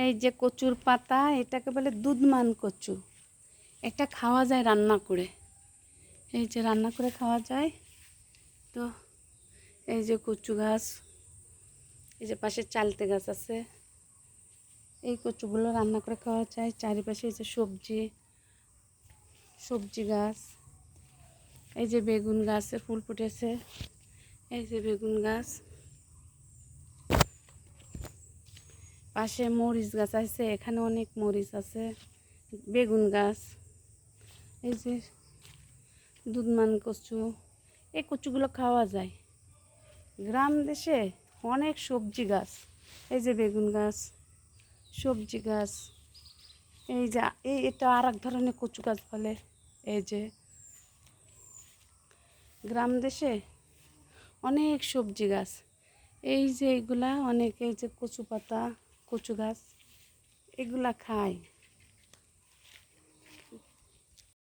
এই যে কচুর পাতা, এটাকে বলে দুধমান কচু। এটা খাওয়া যায় রান্না করে, এই যে রান্না করে খাওয়া যায়। তো এই যে কচু গাছ, এই যে পাশে চালতে গাছ আছে, এই কচুগুলো রান্না করে খাওয়া যায়। চারিপাশে এই যে সবজি গাছ, এই যে বেগুন গাছে ফুল ফুটেছে, এই যে বেগুন গাছ, পাশে মরিচ গাছ আছে, এখানে অনেক মরিচ আছে, বেগুন গাছ, এই যে দুধমান কচু। এই কচুগুলো খাওয়া যায়। গ্রাম দেশে অনেক সবজি গাছ, এই যে বেগুন গাছ, সবজি গাছ, এই যে এটা আর এক ধরনের কচু গাছ বলে। এই যে গ্রাম দেশে অনেক সবজি গাছ, এই যে এগুলা অনেক, এই যে কচু পাতা, কচু গাছ, এগুলা খায়।